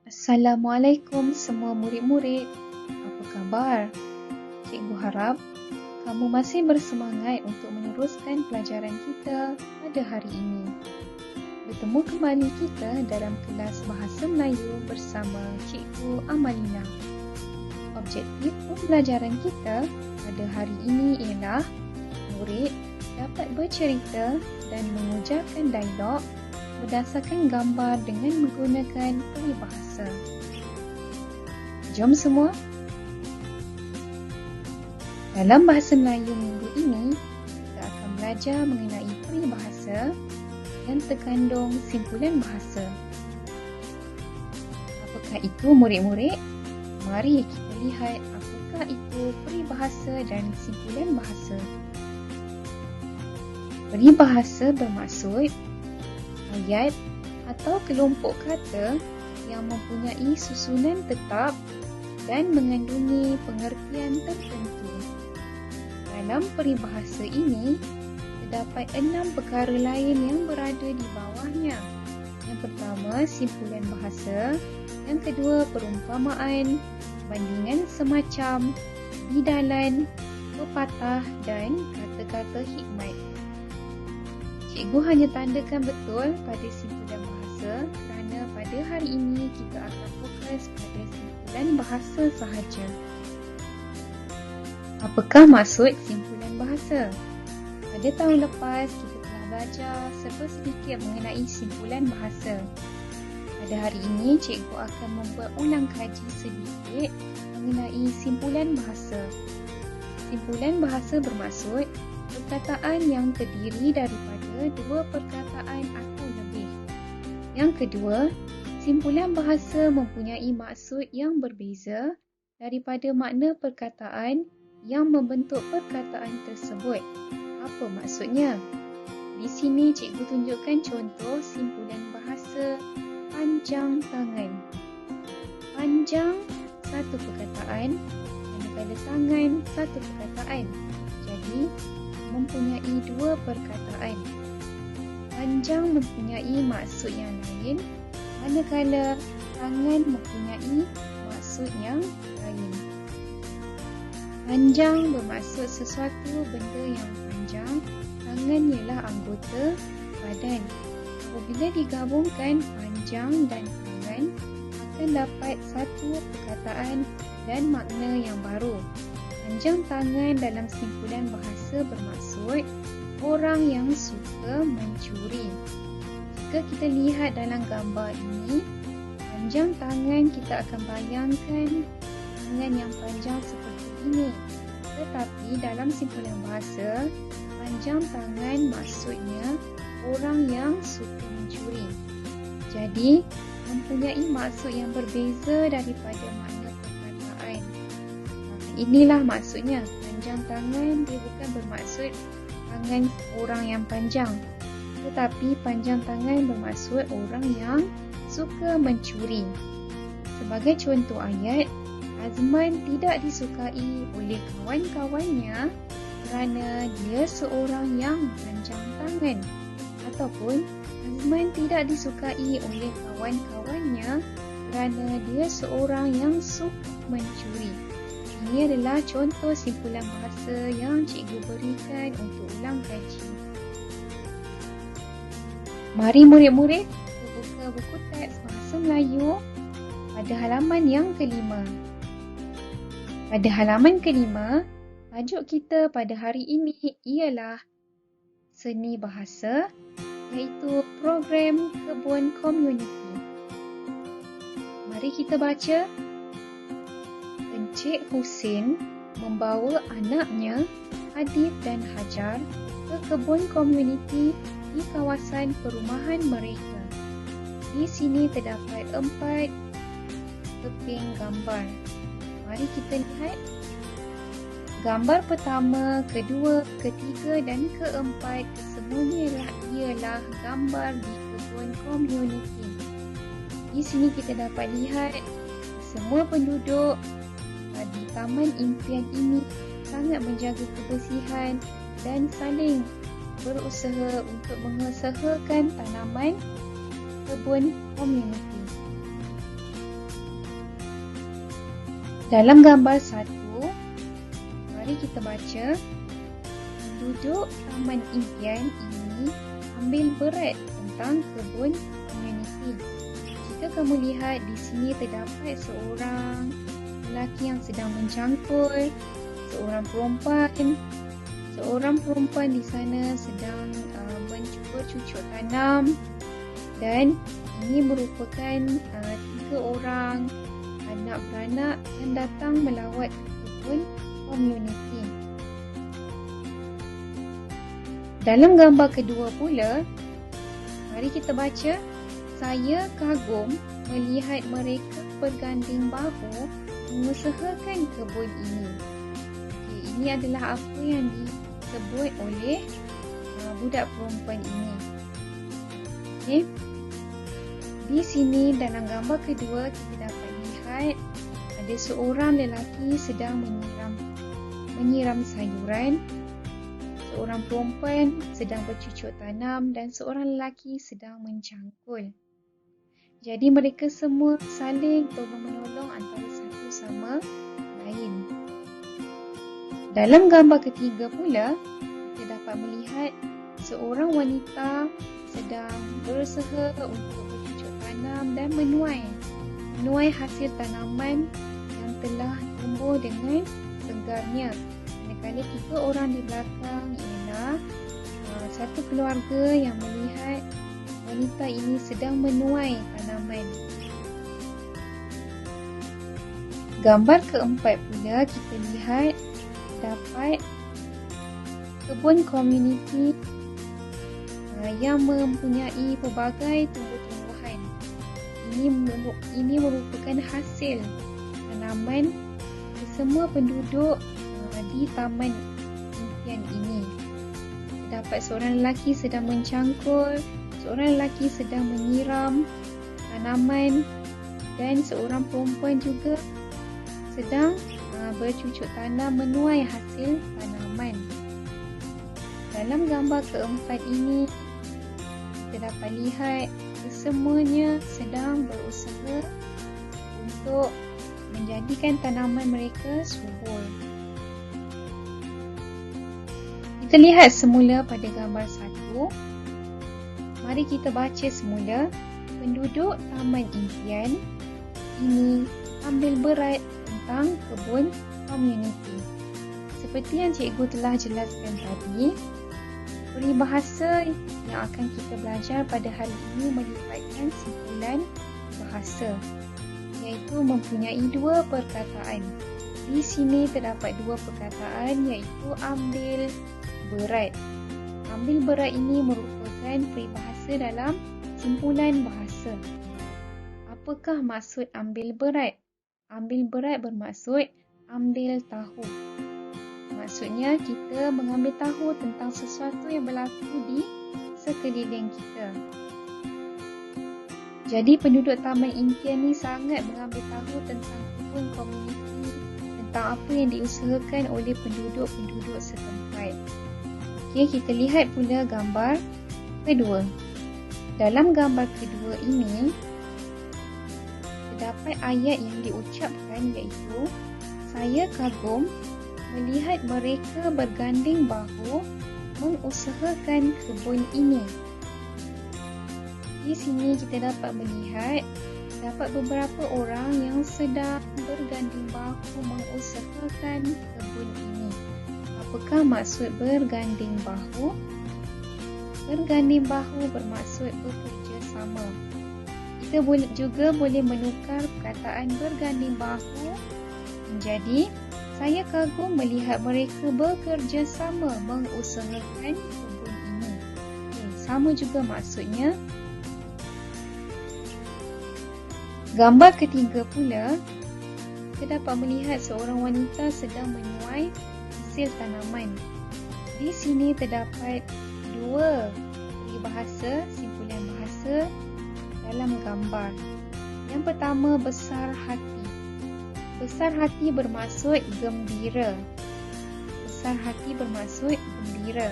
Assalamualaikum semua murid-murid. Apa khabar? Cikgu harap kamu masih bersemangat untuk meneruskan pelajaran kita pada hari ini. Bertemu kembali kita dalam kelas Bahasa Melayu bersama Cikgu Amalina. Objektif pembelajaran kita pada hari ini ialah murid dapat bercerita dan mengujarkan dialog berdasarkan gambar dengan menggunakan peribahasa. Jom semua. Dalam Bahasa Melayu minggu ini, kita akan belajar mengenai peribahasa yang terkandung simpulan bahasa. Apakah itu murid-murid? Mari kita lihat apakah itu peribahasa dan simpulan bahasa. Peribahasa bermaksud ayat atau kelompok kata yang mempunyai susunan tetap dan mengandungi pengertian tertentu. Dalam peribahasa ini, terdapat 6 perkara lain yang berada di bawahnya. Yang pertama, simpulan bahasa. Yang kedua, perumpamaan, bandingan semacam, bidalan, pepatah dan kata-kata hikmat. Cikgu hanya tandakan betul pada simpulan bahasa kerana pada hari ini kita akan fokus pada simpulan bahasa sahaja. Apakah maksud simpulan bahasa? Pada tahun lepas, kita telah belajar serba sedikit mengenai simpulan bahasa. Pada hari ini, cikgu akan membuat ulang kaji sedikit mengenai simpulan bahasa. Simpulan bahasa bermaksud perkataan yang terdiri daripada 2 perkataan atau lebih. Yang kedua, simpulan bahasa mempunyai maksud yang berbeza daripada makna perkataan yang membentuk perkataan tersebut. Apa maksudnya? Di sini cikgu tunjukkan contoh simpulan bahasa panjang tangan. Panjang satu perkataan, manakala tangan satu perkataan. Jadi, mempunyai 2 perkataan. Panjang mempunyai maksud yang lain, manakala tangan mempunyai maksud yang lain. Panjang bermaksud sesuatu benda yang panjang, tangan ialah anggota badan. Apabila digabungkan panjang dan tangan, akan dapat satu perkataan dan makna yang baru. Panjang tangan dalam simpulan bahasa bermaksud orang yang suka mencuri. Jika kita lihat dalam gambar ini, panjang tangan kita akan bayangkan tangan yang panjang seperti ini. Tetapi dalam simpulan bahasa, panjang tangan maksudnya orang yang suka mencuri. Jadi, mempunyai maksud yang berbeza daripada makna perkataan. Inilah maksudnya, panjang tangan dia bukan bermaksud tangan orang yang panjang, tetapi panjang tangan bermaksud orang yang suka mencuri. Sebagai contoh ayat, Azman tidak disukai oleh kawan-kawannya kerana dia seorang yang panjang tangan. Ataupun, Azman tidak disukai oleh kawan-kawannya kerana dia seorang yang suka mencuri. Ini adalah contoh simpulan bahasa yang cikgu berikan untuk ulang kaji. Mari murid-murid kita buka buku teks Bahasa Melayu pada halaman yang kelima. Pada halaman kelima, tajuk kita pada hari ini ialah Seni Bahasa, iaitu program kebun komuniti. Mari kita baca. Encik Husin membawa anaknya Adib dan Hajar ke kebun komuniti di kawasan perumahan mereka. Di sini terdapat 4 keping gambar. Mari kita lihat. Gambar pertama, kedua, ketiga dan keempat kesemuanya ialah gambar di kebun komuniti. Di sini kita dapat lihat semua penduduk di Taman Impian ini sangat menjaga kebersihan dan saling berusaha untuk mengusahakan tanaman kebun komuniti. Dalam gambar 1, mari kita baca. Penduduk Taman Impian ini ambil berat tentang kebun komuniti. Jika kamu lihat di sini terdapat seorang lelaki yang sedang mencangkul, seorang perempuan di sana sedang bercucuk tanam, dan ini merupakan 3 orang anak beranak yang datang melawat kebun komuniti. Dalam gambar kedua pula, mari kita baca. Saya kagum melihat mereka berganding bahu mengusahakan kebun ini. Ini adalah apa yang disebut oleh budak perempuan ini. Di sini dalam gambar kedua kita dapat lihat ada seorang lelaki sedang menyiram sayuran, seorang perempuan sedang bercucuk tanam dan seorang lelaki sedang mencangkul. Jadi mereka semua saling tolong-menolong antara satu sama lain. Dalam gambar ketiga pula, kita dapat melihat seorang wanita sedang berusaha untuk bercucuk tanam dan menuai hasil tanaman yang telah tumbuh dengan segarnya. Manakala 3 orang di belakang ialah satu keluarga yang melihat wanita ini sedang menuai tanaman. Gambar keempat pula kita lihat dapat kebun komuniti yang mempunyai pelbagai tumbuh-tumbuhan. Ini merupakan hasil tanaman semua penduduk di Taman Impian ini. Terdapat seorang lelaki sedang mencangkul, seorang lelaki sedang menyiram tanaman dan seorang perempuan juga sedang bercucuk tanam menuai hasil tanaman. Dalam gambar keempat ini, kita dapat lihat kesemuanya sedang berusaha untuk menjadikan tanaman mereka subur. Kita lihat semula pada gambar 1. Mari kita baca semula. Penduduk Taman Impian ini ambil berat tentang kebun komuniti. Seperti yang cikgu telah jelaskan tadi, peribahasa yang akan kita belajar pada hari ini melibatkan simpulan bahasa, iaitu mempunyai 2 perkataan. Di sini terdapat 2 perkataan, iaitu ambil berat. Ambil berat ini merupakan peribahasa dalam simpulan bahasa. Apakah maksud ambil berat? Ambil berat bermaksud ambil tahu. Maksudnya kita mengambil tahu tentang sesuatu yang berlaku di sekeliling kita. Jadi penduduk Taman Impian ni sangat mengambil tahu tentang kebun komuniti, tentang apa yang diusahakan oleh penduduk-penduduk setempat. Okey, kita lihat pula gambar kedua. Dalam gambar kedua ini, terdapat ayat yang diucapkan iaitu, saya kagum melihat mereka berganding bahu mengusahakan kebun ini. Di sini kita dapat melihat dapat beberapa orang yang sedang berganding bahu mengusahakan kebun ini. Apakah maksud berganding bahu? Berganding bahu bermaksud bekerja sama. Kita juga boleh menukar perkataan berganding bahu menjadi saya kagum melihat mereka bekerja sama mengusahakan kebun ini. Sama juga maksudnya. Gambar ketiga pula, kita dapat melihat seorang wanita sedang menuai hasil tanaman. Di sini terdapat 2 peribahasa, simpulan bahasa dalam gambar. Yang pertama, besar hati. Besar hati bermaksud gembira. Besar hati bermaksud gembira.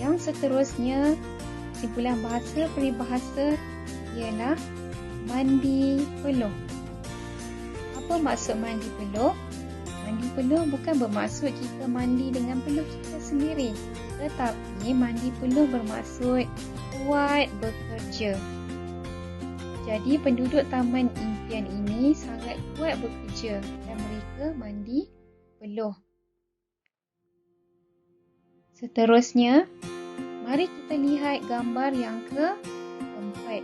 Yang seterusnya, simpulan bahasa peribahasa ialah mandi peluh. Apa maksud mandi peluh? Mandi peluh bukan bermaksud kita mandi dengan peluh kita sendiri, tetapi mandi peluh bermaksud kuat bekerja. Jadi penduduk Taman Impian ini sangat kuat bekerja dan mereka mandi peluh. Seterusnya, mari kita lihat gambar yang keempat.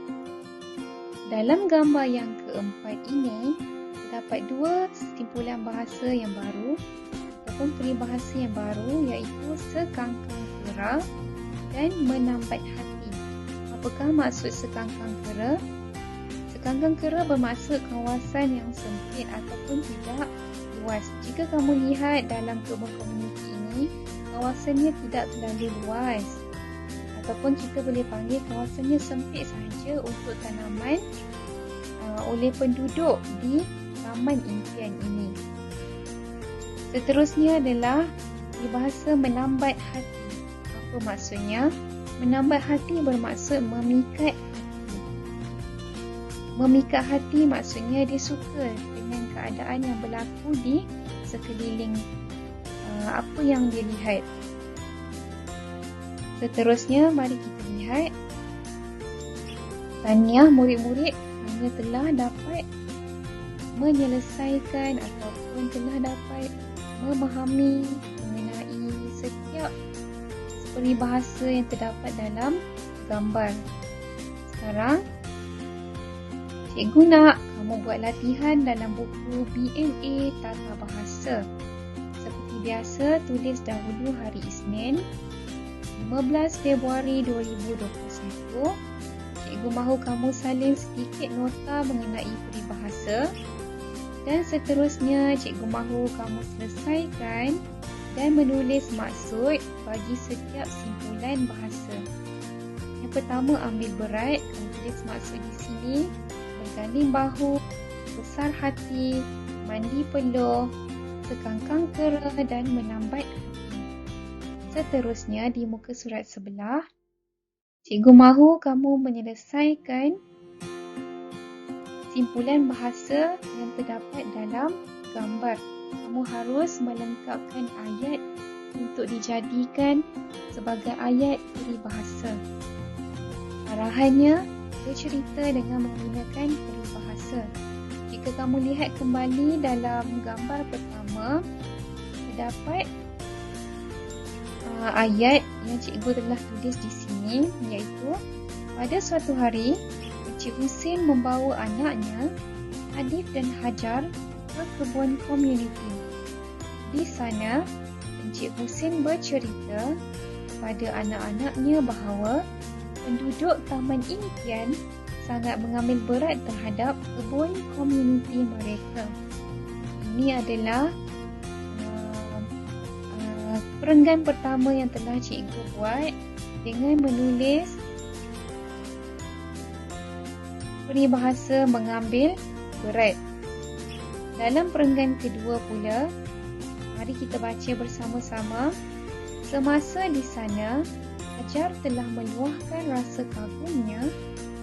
Dalam gambar yang keempat ini, terdapat dua simpulan bahasa yang baru ataupun peribahasa yang baru, iaitu sekangkang kera dan menambat hati. Apakah maksud sekangkang kera? Sekangkang kera bermaksud kawasan yang sempit ataupun tidak luas. Jika kamu lihat dalam kebun komuniti ini, kawasannya tidak terlalu luas ataupun kita boleh panggil kawasannya sempit sahaja untuk tanaman oleh penduduk di Taman Impian ini. Seterusnya adalah peribahasa menambat hati. Apa maksudnya? Menambat hati bermaksud memikat hati. Memikat hati maksudnya dia suka dengan keadaan yang berlaku di sekeliling apa yang dia lihat. Seterusnya, mari kita lihat. Tahniah murid-murid kerana telah dapat menyelesaikan ataupun telah dapat memahami mengenai setiap peribahasa yang terdapat dalam gambar. Sekarang, cikgu nak kamu buat latihan dalam buku BMA Tata Bahasa. Seperti biasa, tulis dahulu hari Isnin, 15 Februari 2021. Cikgu mahu kamu salin sedikit nota mengenai peribahasa dan seterusnya cikgu mahu kamu selesaikan dan menulis maksud bagi setiap simpulan bahasa. Yang pertama, ambil berat, kamu tulis maksud di sini: berganding bahu, besar hati, mandi peluh, sekangkang kera dan menambat hati. Seterusnya, di muka surat sebelah, cikgu mahu kamu menyelesaikan simpulan bahasa yang terdapat dalam gambar. Kamu harus melengkapkan ayat untuk dijadikan sebagai ayat peribahasa. Arahannya, bercerita dengan menggunakan peribahasa. Jika kamu lihat kembali dalam gambar pertama, terdapat ayat yang cikgu telah tulis di sini, iaitu pada suatu hari Encik Husin membawa anaknya Adif dan Hajar ke kebun komuniti. Di sana, Encik Husin bercerita kepada anak-anaknya bahawa penduduk Taman Impian sangat mengambil berat terhadap kebun komuniti mereka. Ini adalah perenggan pertama yang telah cikgu buat dengan menulis peribahasa mengambil berat. Dalam perenggan kedua pula, mari kita baca bersama-sama. Semasa di sana, Hajar telah meluahkan rasa kagumnya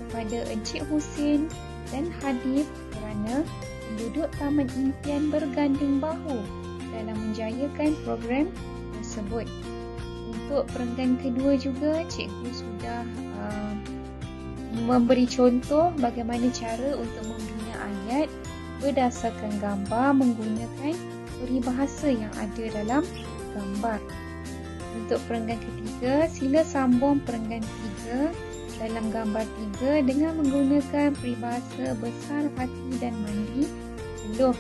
kepada Encik Husin dan Hadif kerana penduduk Taman Impian berganding bahu dalam menjayakan program tersebut. Untuk perenggan kedua juga, cikgu sudah memberi contoh bagaimana cara untuk membina ayat berdasarkan gambar menggunakan peribahasa yang ada dalam gambar. Untuk perenggan ketiga, sila sambung perenggan 3 dalam gambar 3 dengan menggunakan peribahasa besar hati dan mandi peluh.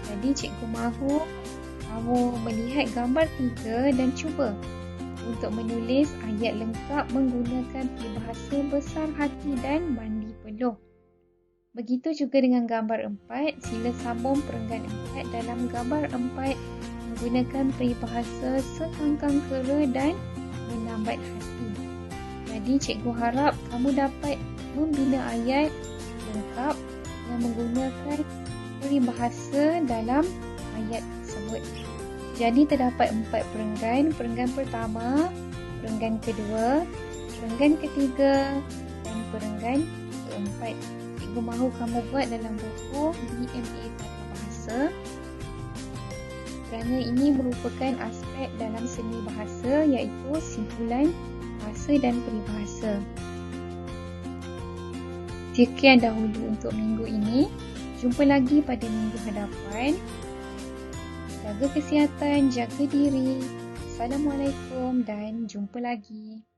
Jadi cikgu mahu kamu melihat gambar 3 dan cuba untuk menulis ayat lengkap menggunakan peribahasa besar hati dan mandi peluh. Begitu juga dengan gambar 4, sila sambung perenggan 4 dalam gambar 4 menggunakan peribahasa sekangkang kera dan menambat hati. Jadi cikgu harap kamu dapat membina ayat lengkap yang menggunakan peribahasa dalam ayat tersebut. Jadi terdapat 4 perenggan. Perenggan pertama, perenggan kedua, perenggan ketiga dan perenggan keempat. Cikgu mahu kamu buat dalam buku BMA Tata Bahasa. bahasa kerana ini merupakan aspek dalam seni bahasa iaitu simpulan bahasa dan peribahasa. Sekian dahulu untuk minggu ini. Jumpa lagi pada minggu hadapan. Jaga kesihatan, jaga diri. Assalamualaikum dan jumpa lagi.